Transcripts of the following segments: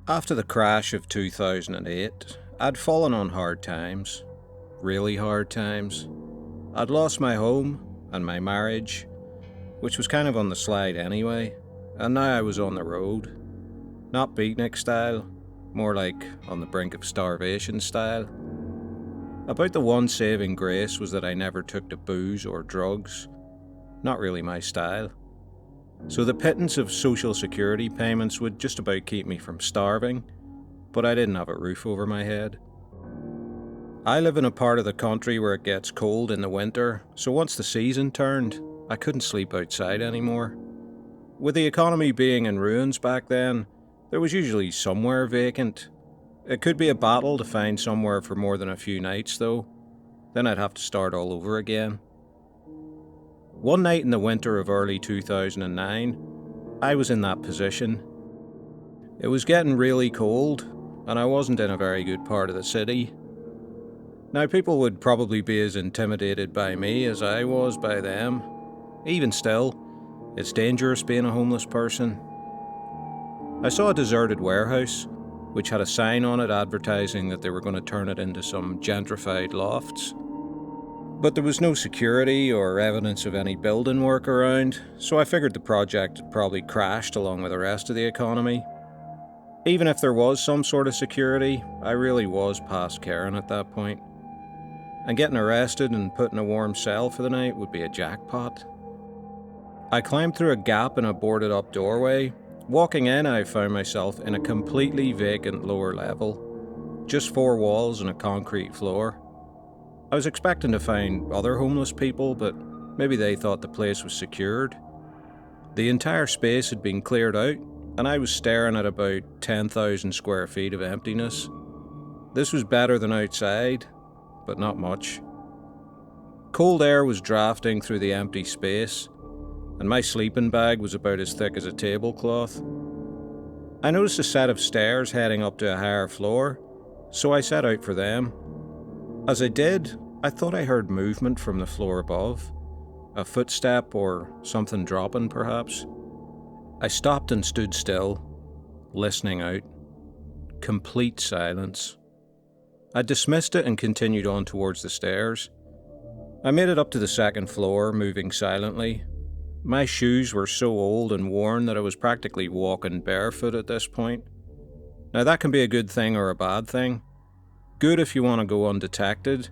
After the crash of 2008, I'd fallen on hard times. Really hard times. I'd lost my home and my marriage, which was kind of on the slide anyway, and now I was on the road. Not beatnik style, more like on the brink of starvation style. About the one saving grace was that I never took to booze or drugs. Not really my style. So the pittance of social security payments would just about keep me from starving, but I didn't have a roof over my head. I live in a part of the country where it gets cold in the winter, so once the season turned, I couldn't sleep outside anymore. With the economy being in ruins back then, there was usually somewhere vacant. It could be a battle to find somewhere for more than a few nights though. Then I'd have to start all over again. One night in the winter of early 2009, I was in that position. It was getting really cold, and I wasn't in a very good part of the city. Now, people would probably be as intimidated by me as I was by them. Even still, it's dangerous being a homeless person. I saw a deserted warehouse, which had a sign on it advertising that they were going to turn it into some gentrified lofts. But there was no security or evidence of any building work around, so I figured the project had probably crashed along with the rest of the economy. Even if there was some sort of security, I really was past caring at that point. And getting arrested and put in a warm cell for the night would be a jackpot. I climbed through a gap in a boarded up doorway. Walking in, I found myself in a completely vacant lower level. Just 4 walls and a concrete floor. I was expecting to find other homeless people, but maybe they thought the place was secured. The entire space had been cleared out, and I was staring at about 10,000 square feet of emptiness. This was better than outside, but not much. Cold air was drafting through the empty space, and my sleeping bag was about as thick as a tablecloth. I noticed a set of stairs heading up to a higher floor, so I set out for them. As I did, I thought I heard movement from the floor above. A footstep or something dropping, perhaps. I stopped and stood still, listening out. Complete silence. I dismissed it and continued on towards the stairs. I made it up to the second floor, moving silently. My shoes were so old and worn that I was practically walking barefoot at this point. Now that can be a good thing or a bad thing. Good if you want to go undetected,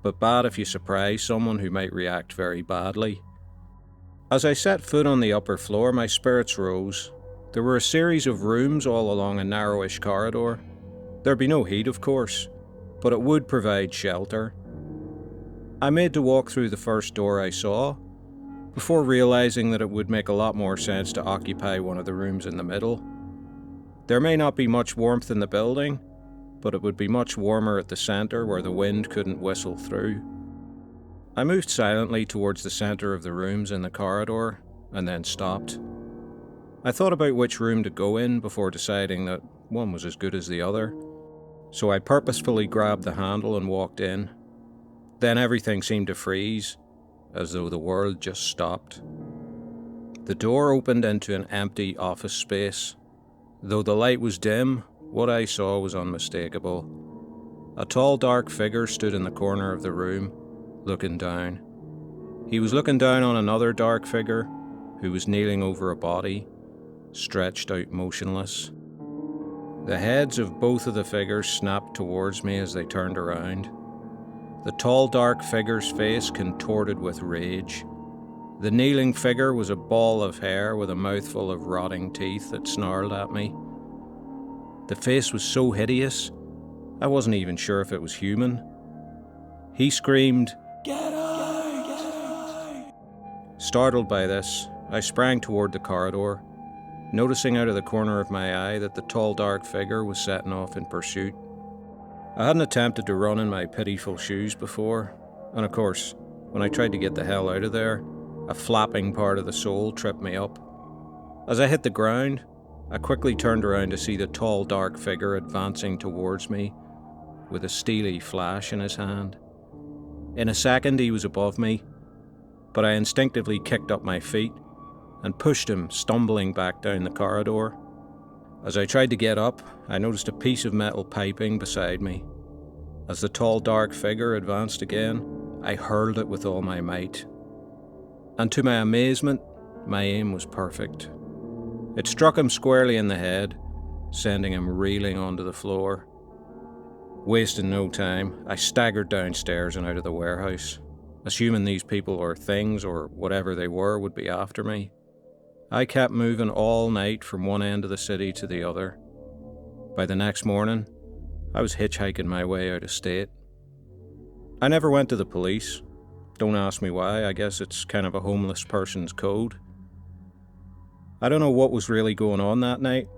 but bad if you surprise someone who might react very badly. As I set foot on the upper floor, my spirits rose. There were a series of rooms all along a narrowish corridor. There'd be no heat, of course, but it would provide shelter. I made to walk through the first door I saw, before realizing that it would make a lot more sense to occupy one of the rooms in the middle. There may not be much warmth in the building, but it would be much warmer at the centre where the wind couldn't whistle through. I moved silently towards the centre of the rooms in the corridor, and then stopped. I thought about which room to go in before deciding that one was as good as the other, so I purposefully grabbed the handle and walked in. Then everything seemed to freeze, as though the world just stopped. The door opened into an empty office space. Though the light was dim, what I saw was unmistakable. A tall, dark figure stood in the corner of the room, looking down. He was looking down on another dark figure, who was kneeling over a body, stretched out motionless. The heads of both of the figures snapped towards me as they turned around. The tall, dark figure's face contorted with rage. The kneeling figure was a ball of hair with a mouthful of rotting teeth that snarled at me. The face was so hideous, I wasn't even sure if it was human. He screamed, "Get out!" Startled by this, I sprang toward the corridor, noticing out of the corner of my eye that the tall dark figure was setting off in pursuit. I hadn't attempted to run in my pitiful shoes before, and of course, when I tried to get the hell out of there, a flapping part of the sole tripped me up. As I hit the ground, I quickly turned around to see the tall dark figure advancing towards me with a steely flash in his hand. In a second he was above me, but I instinctively kicked up my feet and pushed him stumbling back down the corridor. As I tried to get up, I noticed a piece of metal piping beside me. As the tall, dark figure advanced again, I hurled it with all my might. And to my amazement, my aim was perfect. It struck him squarely in the head, sending him reeling onto the floor. Wasting no time, I staggered downstairs and out of the warehouse, assuming these people or things or whatever they were would be after me. I kept moving all night from one end of the city to the other. By the next morning, I was hitchhiking my way out of state. I never went to the police. Don't ask me why, I guess it's kind of a homeless person's code. I don't know what was really going on that night,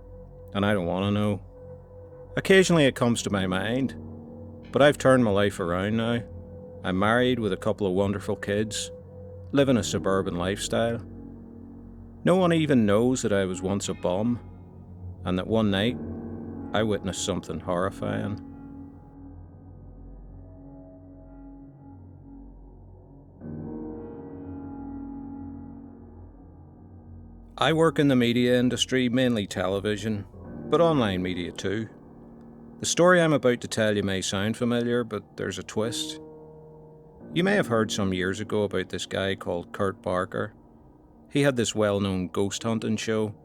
and I don't want to know. Occasionally it comes to my mind, but I've turned my life around now. I'm married with a couple of wonderful kids, living a suburban lifestyle. No one even knows that I was once a bum, and that one night I witnessed something horrifying. I work in the media industry, mainly television, but online media too. The story I'm about to tell you may sound familiar, but there's a twist. You may have heard some years ago about this guy called Kurt Barker. He had this well-known ghost hunting show,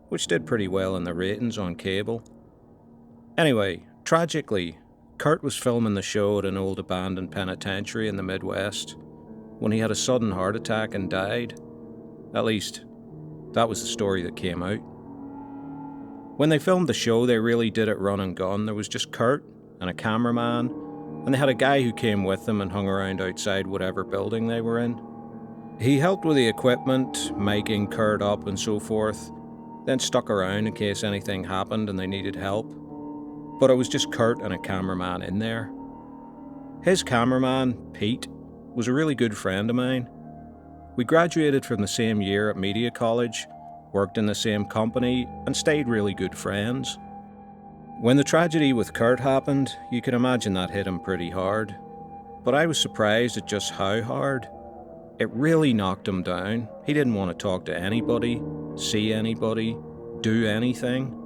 which did pretty well in the ratings on cable. Anyway, tragically, Kurt was filming the show at an old abandoned penitentiary in the Midwest when he had a sudden heart attack and died. At least, that was the story that came out. When they filmed the show, they really did it run and gun. There was just Kurt and a cameraman, and they had a guy who came with them and hung around outside whatever building they were in. He helped with the equipment, miking Kurt up and so forth, then stuck around in case anything happened and they needed help. But it was just Kurt and a cameraman in there. His cameraman, Pete, was a really good friend of mine. We graduated from the same year at media college, worked in the same company, and stayed really good friends. When the tragedy with Kurt happened, you can imagine that hit him pretty hard. But I was surprised at just how hard. It really knocked him down. He didn't want to talk to anybody, see anybody, do anything.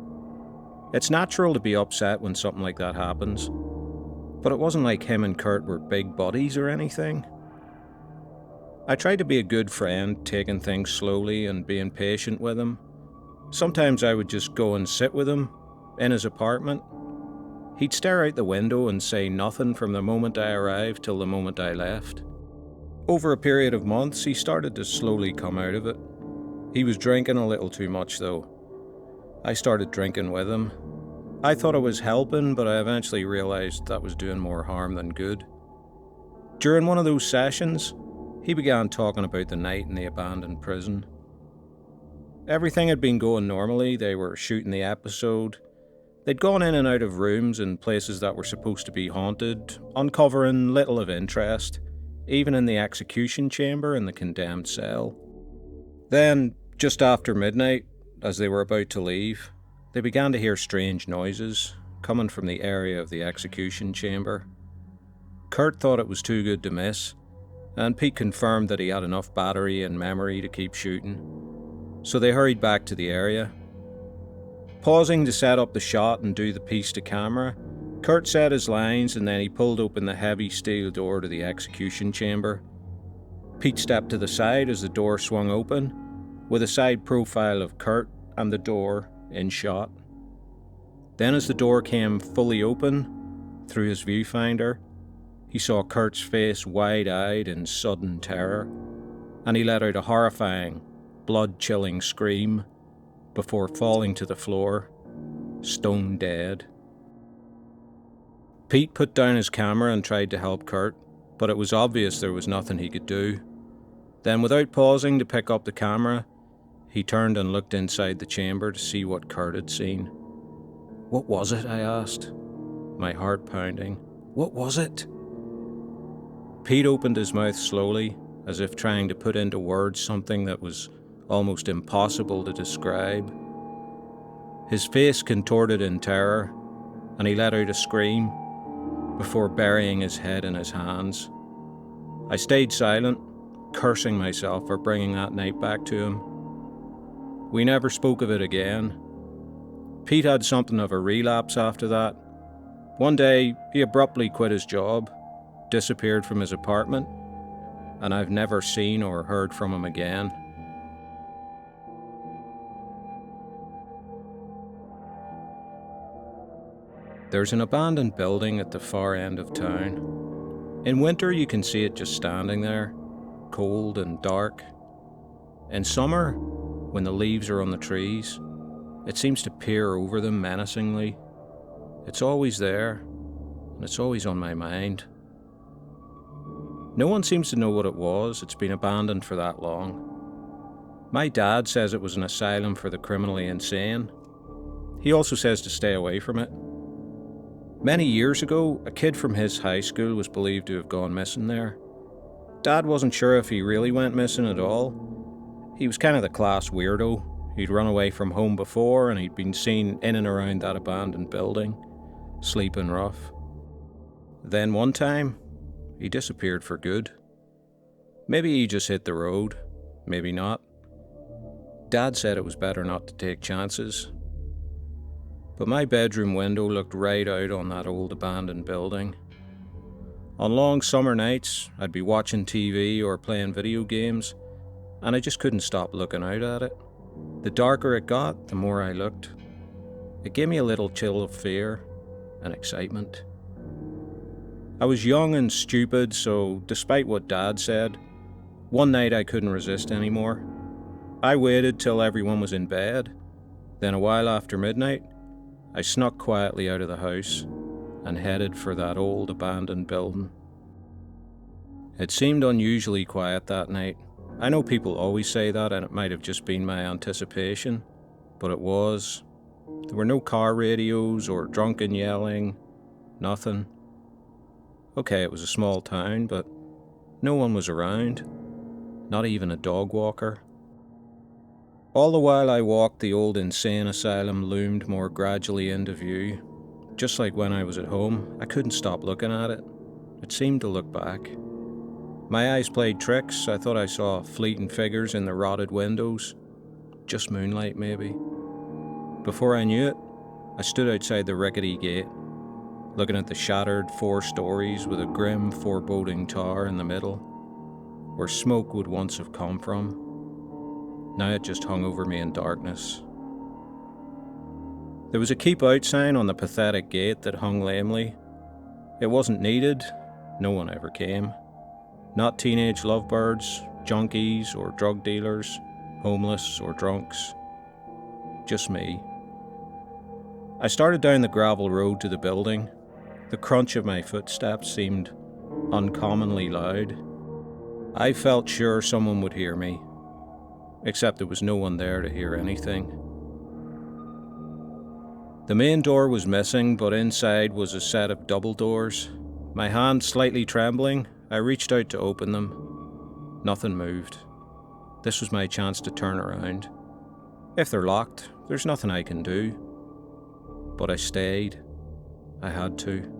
It's natural to be upset when something like that happens, but it wasn't like him and Kurt were big buddies or anything. I tried to be a good friend, taking things slowly and being patient with him. Sometimes I would just go and sit with him in his apartment. He'd stare out the window and say nothing from the moment I arrived till the moment I left. Over a period of months, he started to slowly come out of it. He was drinking a little too much though. I started drinking with him. I thought I was helping, but I eventually realized that was doing more harm than good. During one of those sessions, he began talking about the night in the abandoned prison. Everything had been going normally. They were shooting the episode. They'd gone in and out of rooms and places that were supposed to be haunted, uncovering little of interest, even in the execution chamber in the condemned cell. Then, just after midnight, as they were about to leave, they began to hear strange noises coming from the area of the execution chamber. Kurt thought it was too good to miss, and Pete confirmed that he had enough battery and memory to keep shooting. So they hurried back to the area. Pausing to set up the shot and do the piece to camera, Kurt said his lines and then he pulled open the heavy steel door to the execution chamber. Pete stepped to the side as the door swung open, with a side profile of Kurt and the door in shot. Then as the door came fully open, through his viewfinder, he saw Kurt's face wide-eyed in sudden terror, and he let out a horrifying, blood-chilling scream before falling to the floor, stone dead. Pete put down his camera and tried to help Kurt, but it was obvious there was nothing he could do. Then, without pausing to pick up the camera, he turned and looked inside the chamber to see what Kurt had seen. "What was it?" I asked, my heart pounding. "What was it?" Pete opened his mouth slowly, as if trying to put into words something that was almost impossible to describe. His face contorted in terror, and he let out a scream before burying his head in his hands. I stayed silent, cursing myself for bringing that night back to him. We never spoke of it again. Pete had something of a relapse after that. One day, he abruptly quit his job, disappeared from his apartment, and I've never seen or heard from him again. There's an abandoned building at the far end of town. In winter, you can see it just standing there, cold and dark. In summer, when the leaves are on the trees, it seems to peer over them menacingly. It's always there, and it's always on my mind. No one seems to know what it was. It's been abandoned for that long. My dad says it was an asylum for the criminally insane. He also says to stay away from it. Many years ago, a kid from his high school was believed to have gone missing there. Dad wasn't sure if he really went missing at all. He was kind of the class weirdo. He'd run away from home before, and he'd been seen in and around that abandoned building, sleeping rough. Then one time, he disappeared for good. Maybe he just hit the road, maybe not. Dad said it was better not to take chances. But my bedroom window looked right out on that old abandoned building. On long summer nights, I'd be watching TV or playing video games, and I just couldn't stop looking out at it. The darker it got, the more I looked. It gave me a little chill of fear and excitement. I was young and stupid, so despite what Dad said, one night I couldn't resist anymore. I waited till everyone was in bed. Then a while after midnight, I snuck quietly out of the house and headed for that old abandoned building. It seemed unusually quiet that night. I know people always say that, and it might have just been my anticipation, but it was. There were no car radios or drunken yelling, nothing. Okay, it was a small town, but no one was around, not even a dog walker. All the while I walked, the old insane asylum loomed more gradually into view. Just like when I was at home, I couldn't stop looking at it. It seemed to look back. My eyes played tricks. I thought I saw fleeting figures in the rotted windows. Just moonlight, maybe. Before I knew it, I stood outside the rickety gate, looking at the shattered 4 stories with a grim, foreboding tower in the middle, where smoke would once have come from. Now it just hung over me in darkness. There was a keep out sign on the pathetic gate that hung lamely. It wasn't needed. No one ever came. Not teenage lovebirds, junkies or drug dealers, homeless or drunks. Just me. I started down the gravel road to the building. The crunch of my footsteps seemed uncommonly loud. I felt sure someone would hear me, except there was no one there to hear anything. The main door was missing, but inside was a set of double doors. My hand slightly trembling, I reached out to open them. Nothing moved. This was my chance to turn around. If they're locked, there's nothing I can do. But I stayed. I had to.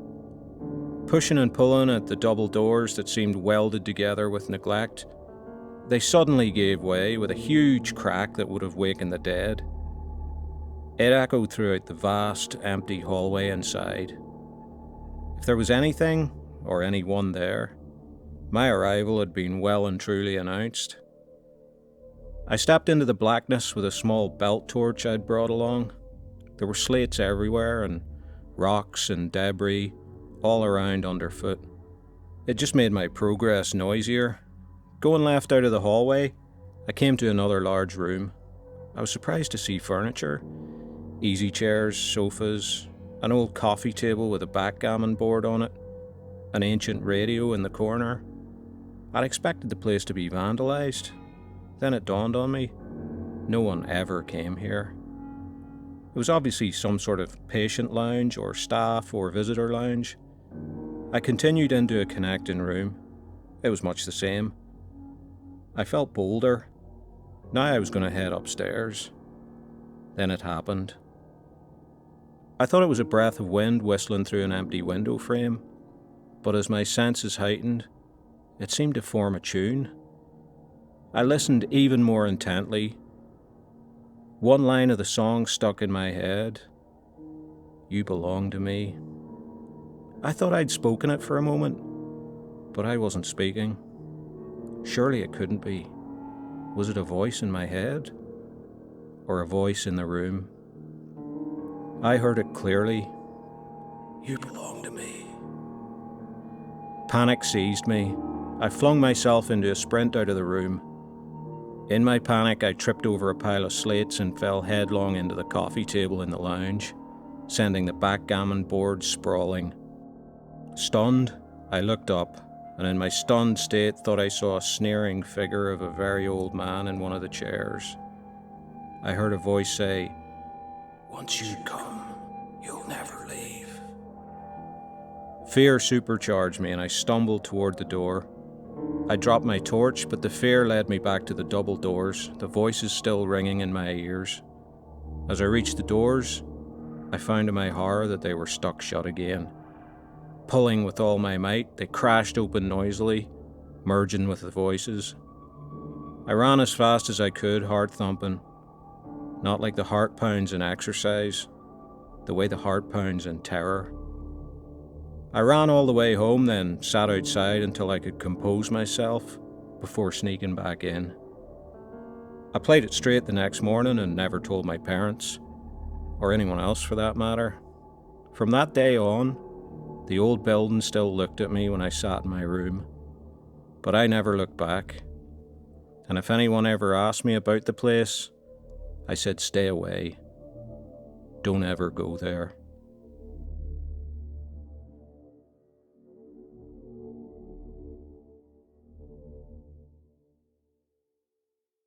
Pushing and pulling at the double doors that seemed welded together with neglect, they suddenly gave way with a huge crack that would have wakened the dead. It echoed throughout the vast, empty hallway inside. If there was anything, or anyone there, my arrival had been well and truly announced. I stepped into the blackness with a small belt torch I'd brought along. There were slates everywhere, and rocks and debris all around underfoot. It just made my progress noisier. Going left out of the hallway, I came to another large room. I was surprised to see furniture, easy chairs, sofas, an old coffee table with a backgammon board on it, an ancient radio in the corner. I'd expected the place to be vandalized. Then it dawned on me, no one ever came here. It was obviously some sort of patient lounge or staff or visitor lounge. I continued into a connecting room. It was much the same. I felt bolder. Now I was going to head upstairs. Then it happened. I thought it was a breath of wind whistling through an empty window frame, but as my senses heightened, it seemed to form a tune. I listened even more intently. One line of the song stuck in my head. You belong to me. I thought I'd spoken it for a moment, but I wasn't speaking. Surely it couldn't be. Was it a voice in my head? Or a voice in the room? I heard it clearly. You belong to me. Panic seized me. I flung myself into a sprint out of the room. In my panic, I tripped over a pile of slates and fell headlong into the coffee table in the lounge, sending the backgammon board sprawling. Stunned, I looked up, and in my stunned state thought I saw a sneering figure of a very old man in one of the chairs. I heard a voice say, "Once you come, you'll never leave." Fear supercharged me and I stumbled toward the door. I dropped my torch, but the fear led me back to the double doors, the voices still ringing in my ears. As I reached the doors, I found to my horror that they were stuck shut again. Pulling with all my might, they crashed open noisily, merging with the voices. I ran as fast as I could, heart thumping. Not like the heart pounds in exercise, the way the heart pounds in terror. I ran all the way home, then sat outside until I could compose myself before sneaking back in. I played it straight the next morning and never told my parents, or anyone else for that matter. From that day on, the old building still looked at me when I sat in my room, but I never looked back. And if anyone ever asked me about the place, I said stay away. Don't ever go there.